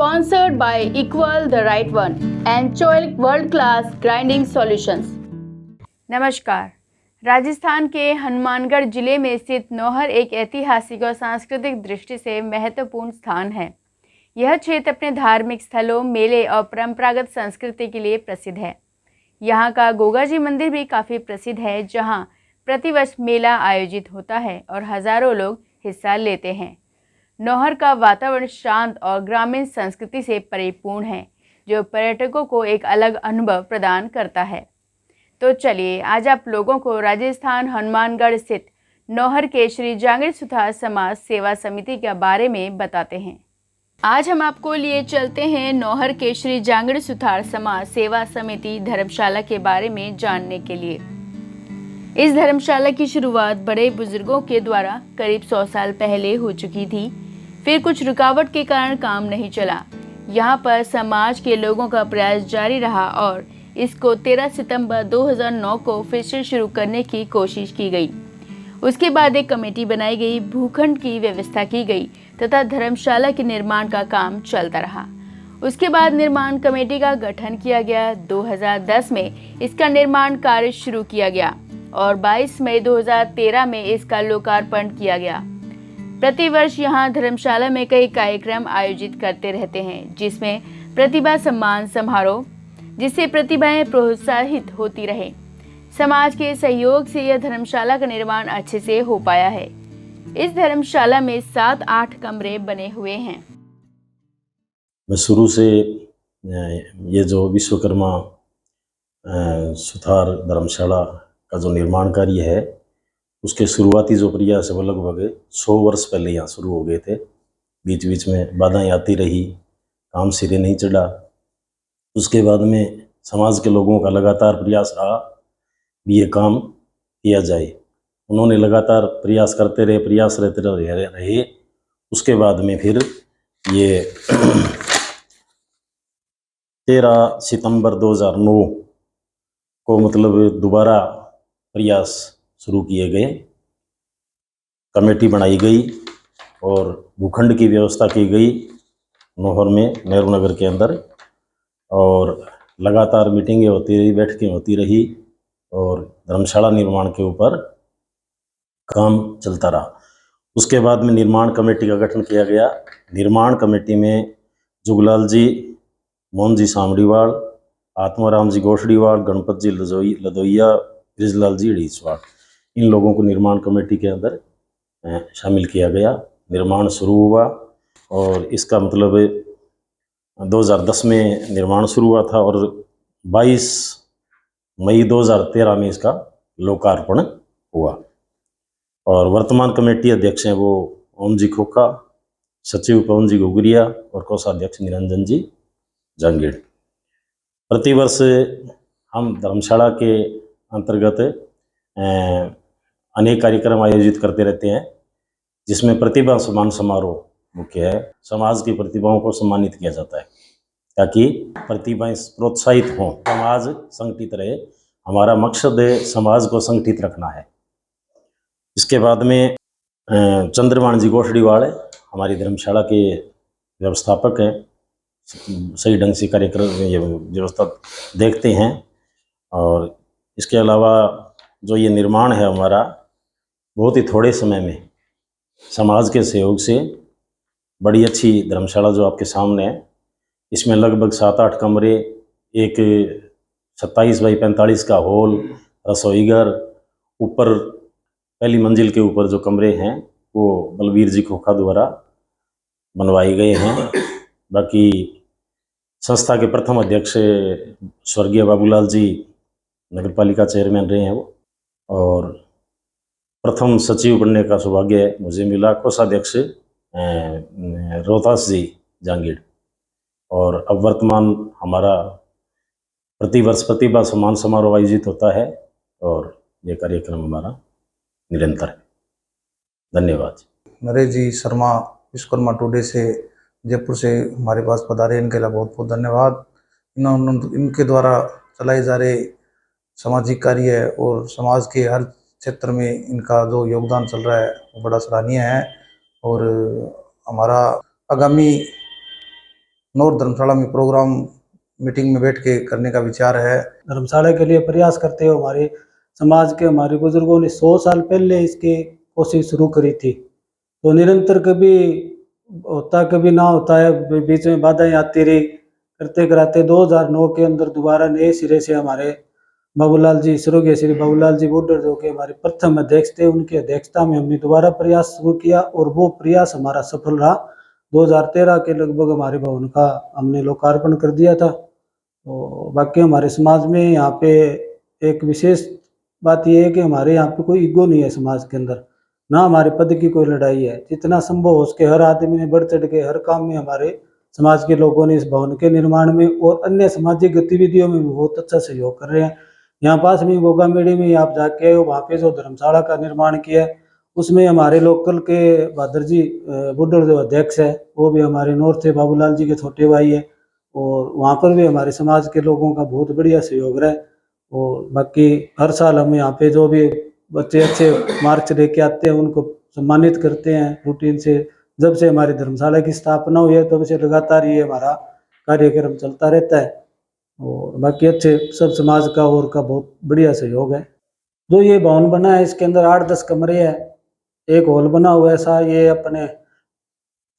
sponsored by Equal the Right One and Choice World Class Grinding Solutions। नमस्कार। राजस्थान के हनुमानगढ़ जिले में स्थित नौहर एक ऐतिहासिक और सांस्कृतिक दृष्टि से महत्वपूर्ण स्थान है। यह क्षेत्र अपने धार्मिक स्थलों, मेले और परंपरागत संस्कृति के लिए प्रसिद्ध है। यहाँ का गोगा जी मंदिर भी काफ़ी प्रसिद्ध है, जहाँ प्रतिवर्ष मेला आयोजित होता है और हजारों लोग हिस्सा लेते हैं। नौहर का वातावरण शांत और ग्रामीण संस्कृति से परिपूर्ण है, जो पर्यटकों को एक अलग अनुभव प्रदान करता है। तो चलिए आज आप लोगों को राजस्थान हनुमानगढ़ स्थित नौहर के श्री जांगीड़ सुथार समाज सेवा समिति के बारे में बताते हैं। आज हम आपको लिए चलते हैं नौहर के श्री जांगीड़ सुथार समाज सेवा समिति धर्मशाला के बारे में जानने के लिए। इस धर्मशाला की शुरुआत बड़े बुजुर्गों के द्वारा करीब 100 साल पहले हो चुकी थी। फिर कुछ रुकावट के कारण काम नहीं चला। यहाँ पर समाज के लोगों का प्रयास जारी रहा और इसको 13 सितंबर 2009 को फिर से शुरू करने की कोशिश की गई। उसके बाद एक कमेटी बनाई गई, भूखंड की व्यवस्था की गई तथा धर्मशाला के निर्माण का काम चलता रहा। उसके बाद निर्माण कमेटी का गठन किया गया। 2010 में इसका निर्माण कार्य शुरू किया गया और 22 मई 2013 में इसका लोकार्पण किया गया। प्रतिवर्ष यहाँ धर्मशाला में कई कार्यक्रम आयोजित करते रहते हैं, जिसमें प्रतिभा सम्मान समारोह, जिससे प्रतिभाएं प्रोत्साहित होती रहे। समाज के सहयोग से यह धर्मशाला का निर्माण अच्छे से हो पाया है। इस धर्मशाला में 7-8 कमरे बने हुए हैं। मैं शुरू से ये जो विश्वकर्मा सुथार धर्मशाला का जो निर्माण कार्य है, उसके शुरुआती जो प्रयास है वो लगभग 100 वर्ष पहले यहाँ शुरू हो गए थे। बीच बीच में बाधाएं आती रही, काम सिरे नहीं चढ़ा। उसके बाद में समाज के लोगों का लगातार प्रयास रहा भी ये काम किया जाए। उन्होंने लगातार प्रयास करते रहे, प्रयास रहते रहे। उसके बाद में फिर ये 13 सितंबर 2009 को मतलब दोबारा प्रयास शुरू किए गए, कमेटी बनाई गई और भूखंड की व्यवस्था की गई नौहर में, नेहरू नगर के अंदर, और लगातार मीटिंगें होती रही, बैठकें होती रही और धर्मशाला निर्माण के ऊपर काम चलता रहा। उसके बाद में निर्माण कमेटी का गठन किया गया। निर्माण कमेटी में जुगलाल जी, मोहन जी सामड़ीवाल, आत्माराम जी गोठड़ीवाल, गणपत जी लदोइया, ब्रिजलाल जी ढीसवाल, इन लोगों को निर्माण कमेटी के अंदर शामिल किया गया। निर्माण शुरू हुआ और इसका मतलब 2010 में निर्माण शुरू हुआ था और 22 मई 2013 में इसका लोकार्पण हुआ। और वर्तमान कमेटी अध्यक्ष हैं वो ओम जी खोखा, सचिव पवन जी घुघरिया और कोषाध्यक्ष निरंजन जी जांगीड़। प्रतिवर्ष हम धर्मशाला के अंतर्गत अनेक कार्यक्रम आयोजित करते रहते हैं, जिसमें प्रतिभा सम्मान समारोह मुख्य है। समाज की प्रतिभाओं को सम्मानित किया जाता है ताकि प्रतिभाएं प्रोत्साहित हों, समाज संगठित रहे। हमारा मकसद है समाज को संगठित रखना है। इसके बाद में चंद्रमान जी गोठड़ीवाल हमारी धर्मशाला के व्यवस्थापक हैं, सही ढंग से कार्यक्रम ये व्यवस्था देखते हैं। और इसके अलावा जो ये निर्माण है हमारा, बहुत ही थोड़े समय में समाज के सहयोग से बड़ी अच्छी धर्मशाला जो आपके सामने है, इसमें लगभग 7-8 कमरे, एक 27 बाई 45 का हॉल, रसोई घर, ऊपर पहली मंजिल के ऊपर जो कमरे हैं वो बलबीर जी खोखा द्वारा बनवाए गए हैं। बाकी संस्था के प्रथम अध्यक्ष स्वर्गीय बाबूलाल जी नगर पालिका चेयरमैन रहे हैं वो, और प्रथम सचिव बनने का सौभाग्य मुझे मिला, कोषाध्यक्ष रोहतास जी जांगीड़। और अब वर्तमान हमारा प्रतिवर्ष प्रतिभा सम्मान समारोह आयोजित होता है और ये कार्यक्रम हमारा निरंतर है। धन्यवाद। नरेश जी शर्मा विश्वकर्मा टुडे से जयपुर से हमारे पास पधारे, इनके लिए बहुत बहुत धन्यवाद। इनके द्वारा चलाए जा रहे सामाजिक कार्य और समाज के हर क्षेत्र में इनका जो योगदान चल रहा है वो बड़ा सराहनीय है। और हमारा आगामी नॉर्थ धर्मशाला में प्रोग्राम मीटिंग में बैठ के करने का विचार है। धर्मशाला के लिए प्रयास करते हुए हमारे समाज के हमारे बुजुर्गों ने 100 साल पहले इसकी कोशिश शुरू करी थी। तो निरंतर कभी होता कभी ना होता है, बीच में बाधाएं आती रही, करते कराते 2009 के अंदर दोबारा नए सिरे से हमारे बाबूलाल जी स्वर्गीय श्री बाबूलाल जी बुड्ढर जो कि हमारे प्रथम अध्यक्ष थे, उनकी अध्यक्षता में हमने दोबारा प्रयास शुरू किया और वो प्रयास हमारा सफल रहा। 2013 के लगभग हमारे भवन का हमने लोकार्पण कर दिया था। तो बाकी हमारे समाज में यहाँ पे एक विशेष बात यह है कि हमारे यहाँ पे कोई ईगो नहीं है समाज के अंदर, ना हमारे पद की कोई लड़ाई है। जितना संभव हो उसके हर आदमी ने बढ़ चढ़ के हर काम में हमारे समाज के लोगों ने इस भवन के निर्माण में और अन्य सामाजिक गतिविधियों में भी बहुत अच्छा सहयोग कर रहे हैं। यहाँ पास में गोगा मेड़ी में आप जाके वहाँ पे जो धर्मशाला का निर्माण किया है उसमें हमारे लोकल के बहादुर जी बुड्ढर जो अध्यक्ष है वो भी हमारे नॉर्थ से बाबूलाल जी के छोटे भाई है और वहाँ पर भी हमारे समाज के लोगों का बहुत बढ़िया सहयोग रहा है। और बाकी हर साल हम यहाँ पे जो भी बच्चे अच्छे मार्क्स लेके आते हैं उनको सम्मानित करते हैं रूटीन से। जब से हमारी धर्मशाला की स्थापना हुई है तब से लगातार ये हमारा कार्यक्रम चलता रहता है और बाकी अच्छे सब समाज का और का बहुत बढ़िया सहयोग है। जो ये भवन बना है इसके अंदर 8-10 कमरे हैं, एक हॉल बना हुआ है सा, ये अपने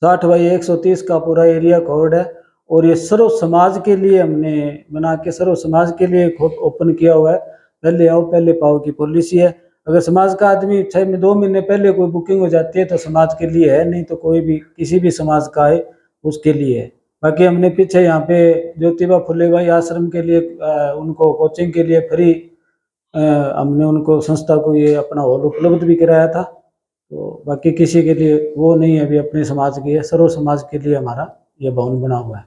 60 बाई 130 का पूरा एरिया कवर्ड है और ये सर्व समाज के लिए हमने बना के सर्व समाज के लिए ओपन किया हुआ है। पहले आओ पहले पाओ की पॉलिसी है। अगर समाज का आदमी 2 महीने पहले कोई बुकिंग हो जाती है तो समाज के लिए है, नहीं तो कोई भी किसी भी समाज का है उसके लिए है। बाकी हमने पीछे यहाँ पे ज्योतिबा फुले भाई आश्रम के लिए उनको कोचिंग के लिए फ्री हमने उनको संस्था को ये अपना हॉल उपलब्ध भी कराया था। तो बाकी किसी के लिए वो नहीं है, अभी अपने समाज के है, सर्व समाज के लिए हमारा ये भवन बना हुआ है।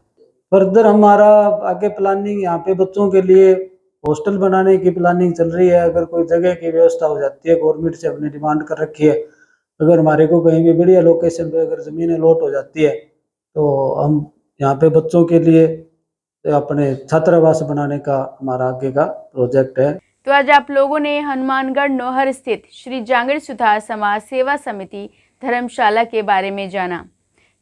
फर्दर हमारा आगे प्लानिंग यहाँ पे बच्चों के लिए हॉस्टल बनाने की प्लानिंग चल रही है। अगर कोई जगह की व्यवस्था हो जाती है, गवर्नमेंट से हमने डिमांड कर रखी है, अगर हमारे को कहीं भी बढ़िया लोकेशन पे अगर ज़मीन अलॉट हो जाती है तो हम यहाँ पे बच्चों के लिए अपने छात्रावास बनाने का हमारा आगे का प्रोजेक्ट है। तो आज आप लोगों ने हनुमानगढ़ नौहर स्थित श्री जांगड़ सुथार समाज सेवा समिति धर्मशाला के बारे में जाना।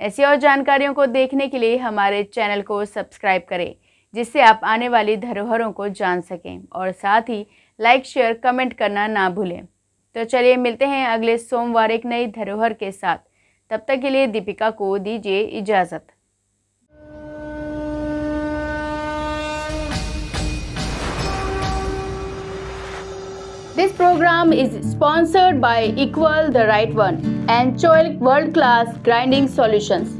ऐसी और जानकारियों को देखने के लिए हमारे चैनल को सब्सक्राइब करें, जिससे आप आने वाली धरोहरों को जान सकें और साथ ही लाइक शेयर कमेंट करना ना भूलें। तो चलिए मिलते हैं अगले सोमवार एक नई धरोहर के साथ। तब तक के लिए दीपिका को दीजिए इजाज़त। This program is sponsored by Equal the Right One and Choilik World Class Grinding Solutions.